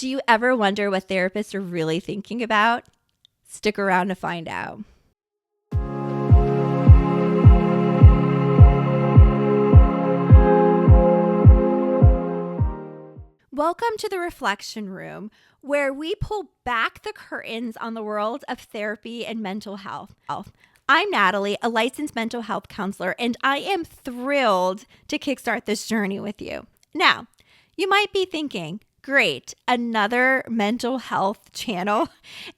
Do you ever wonder what therapists are really thinking about? Stick around to find out. Welcome to the Reflection Room, where we pull back the curtains on the world of therapy and mental health. I'm Natalie, a licensed mental health counselor, and I am thrilled to kickstart this journey with you. Now, you might be thinking, great, another mental health channel.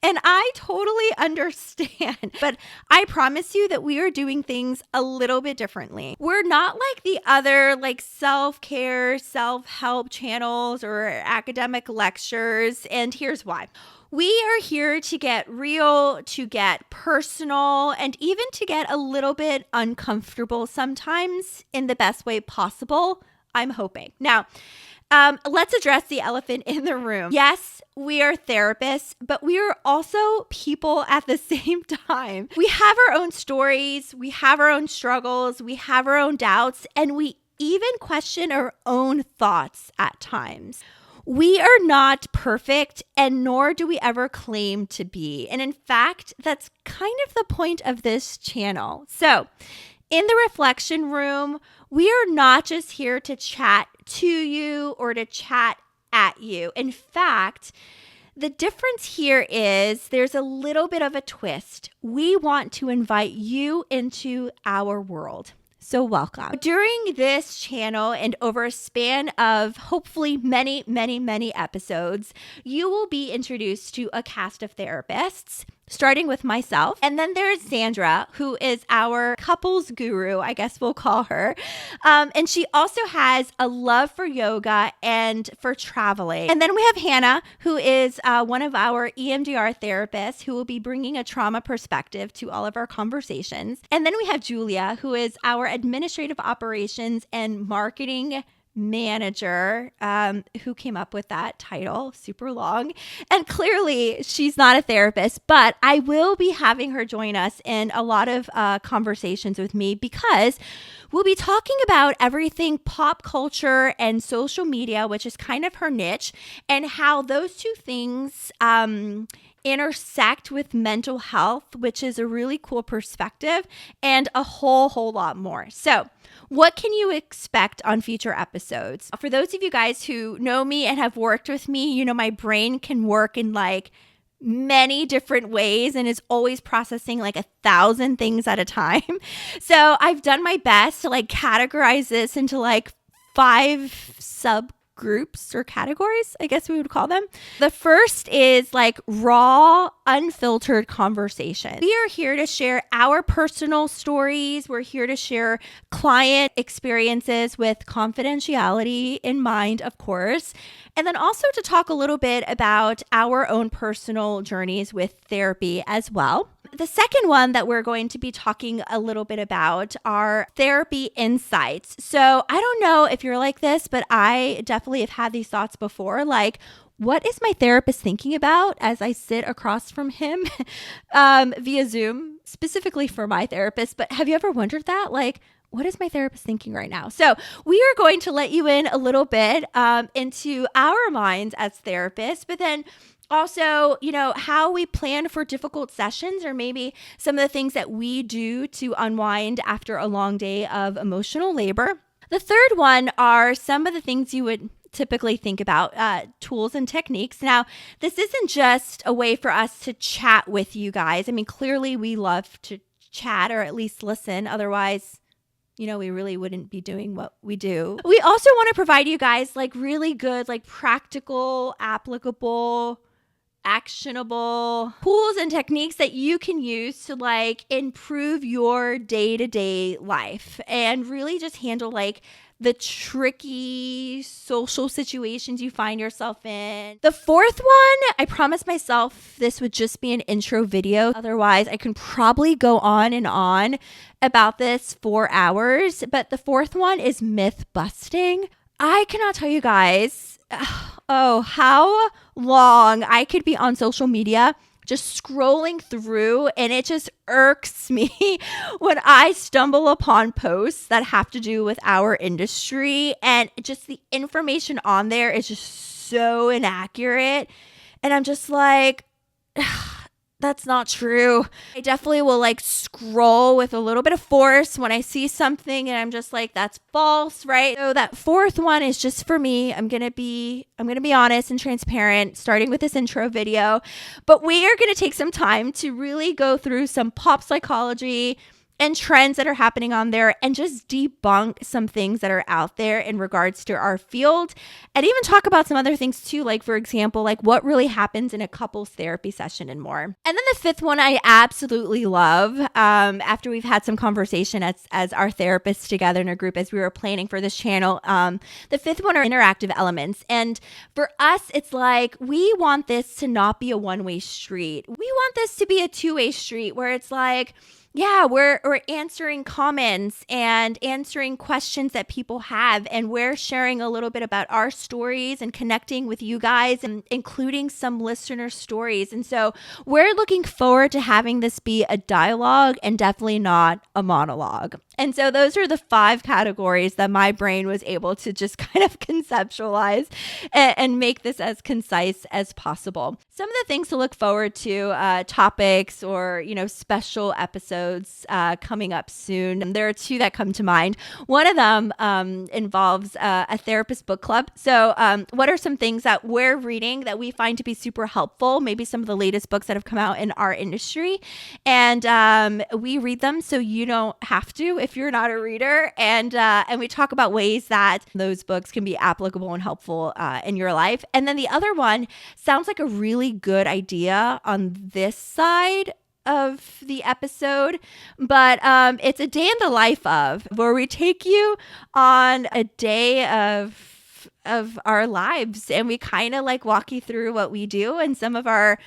And I totally understand, but I promise you that we are doing things a little bit differently. We're not like the other self-care, self-help channels or academic lectures. And here's why. We are here to get real, to get personal, and even to get a little bit uncomfortable sometimes in the best way possible, I'm hoping. Now, let's address the elephant in the room. Yes, we are therapists, but we are also people at the same time. We have our own stories, we have our own struggles, we have our own doubts, and we even question our own thoughts at times. We are not perfect, and nor do we ever claim to be. And in fact, that's kind of the point of this channel. So, in the Reflection Room, we are not just here to chat to you or to chat at you. In fact, the difference here is there's a little bit of a twist. We want to invite you into our world. So welcome. During this channel and over a span of hopefully many, many, many episodes, you will be introduced to a cast of therapists, starting with myself. And then there's Sandra, who is our couples guru, I guess we'll call her. And she also has a love for yoga and for traveling. And then we have Hannah, who is one of our EMDR therapists who will be bringing a trauma perspective to all of our conversations. And then we have Julia, who is our administrative operations and marketing manager, who came up with that title, super long. And clearly she's not a therapist, but I will be having her join us in a lot of conversations with me because we'll be talking about everything pop culture and social media, which is kind of her niche, and how those two things intersect with mental health, which is a really cool perspective, and a whole lot more. So what can you expect on future episodes? For those of you guys who know me and have worked with me, you know my brain can work in many different ways and is always processing 1,000 things at a time. So I've done my best to categorize this into 5 subgroups or categories, I guess we would call them. The first is raw, unfiltered conversation. We are here to share our personal stories. We're here to share client experiences with confidentiality in mind, of course. And then also to talk a little bit about our own personal journeys with therapy as well. The second one that we're going to be talking a little bit about are therapy insights. So I don't know if you're like this, but I definitely have had these thoughts before. What is my therapist thinking about as I sit across from him via Zoom, specifically for my therapist? But have you ever wondered that? What is my therapist thinking right now? So we are going to let you in a little bit into our minds as therapists, but then also, how we plan for difficult sessions or maybe some of the things that we do to unwind after a long day of emotional labor. The third one are some of the things you would typically think about, tools and techniques. Now, this isn't just a way for us to chat with you guys. I mean, clearly we love to chat or at least listen. Otherwise, we really wouldn't be doing what we do. We also want to provide you guys really good, practical, applicable, actionable tools and techniques that you can use to improve your day-to-day life and really just handle the tricky social situations you find yourself in. The fourth one, I promised myself this would just be an intro video. Otherwise, I can probably go on and on about this for hours. But the fourth one is myth busting. I cannot tell you guys how long I could be on social media just scrolling through, and it just irks me when I stumble upon posts that have to do with our industry, and just the information on there is just so inaccurate. And I'm just like, that's not true. I definitely will like scroll with a little bit of force when I see something and I'm just like, that's false, right? So that fourth one is just for me. I'm going to be honest and transparent, starting with this intro video, but we are going to take some time to really go through some pop psychology and trends that are happening on there, and just debunk some things that are out there in regards to our field, and even talk about some other things too, like for example, like what really happens in a couples therapy session and more. And then the fifth one I absolutely love, after we've had some conversation as our therapists together in a group as we were planning for this channel. The fifth one are interactive elements, and for us it's like we want this to not be a one-way street. We want this to be a two-way street where it's like, yeah, we're answering comments and answering questions that people have, and we're sharing a little bit about our stories and connecting with you guys and including some listener stories. And so we're looking forward to having this be a dialogue and definitely not a monologue. And so those are the 5 categories that my brain was able to just kind of conceptualize and make this as concise as possible. Some of the things to look forward to, topics or, special episodes coming up soon. There are 2 that come to mind. One of them involves a therapist book club. So what are some things that we're reading that we find to be super helpful? Maybe some of the latest books that have come out in our industry. And we read them so you don't have to if you're not a reader. And we talk about ways that those books can be applicable and helpful in your life. And then the other one sounds like a really good idea on this side of the episode, but it's a day in the life of, where we take you on a day of our lives, and we kind of like walk you through what we do and some of our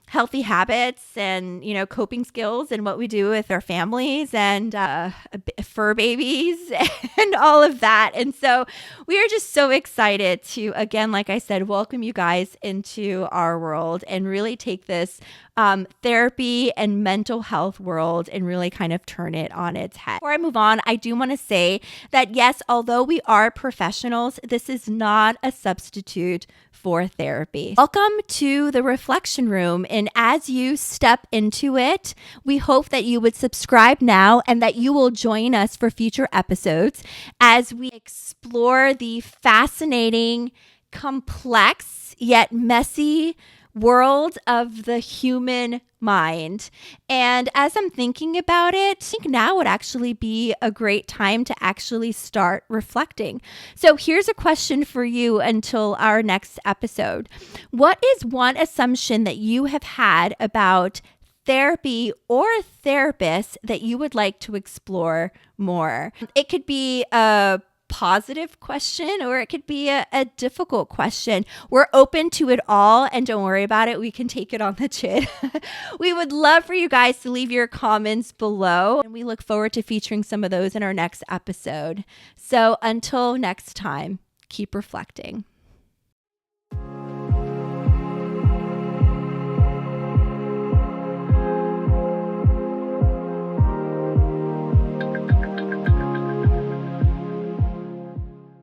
healthy habits and, coping skills and what we do with our families and fur babies and all of that. And so we are just so excited to, again, like I said, welcome you guys into our world and really take this therapy and mental health world and really kind of turn it on its head. Before I move on, I do want to say that yes, although we are professionals, this is not a substitute for therapy. Welcome to the Reflection Room. And as you step into it, we hope that you would subscribe now and that you will join us for future episodes as we explore the fascinating, complex, yet messy world of the human mind. And as I'm thinking about it, I think now would actually be a great time to actually start reflecting. So here's a question for you until our next episode. What is one assumption that you have had about therapy or therapists that you would like to explore more? It could be a positive question or it could be a difficult question. We're open to it all, and don't worry about it. We can take it on the chin. We would love for you guys to leave your comments below, and we look forward to featuring some of those in our next episode. So until next time, keep reflecting.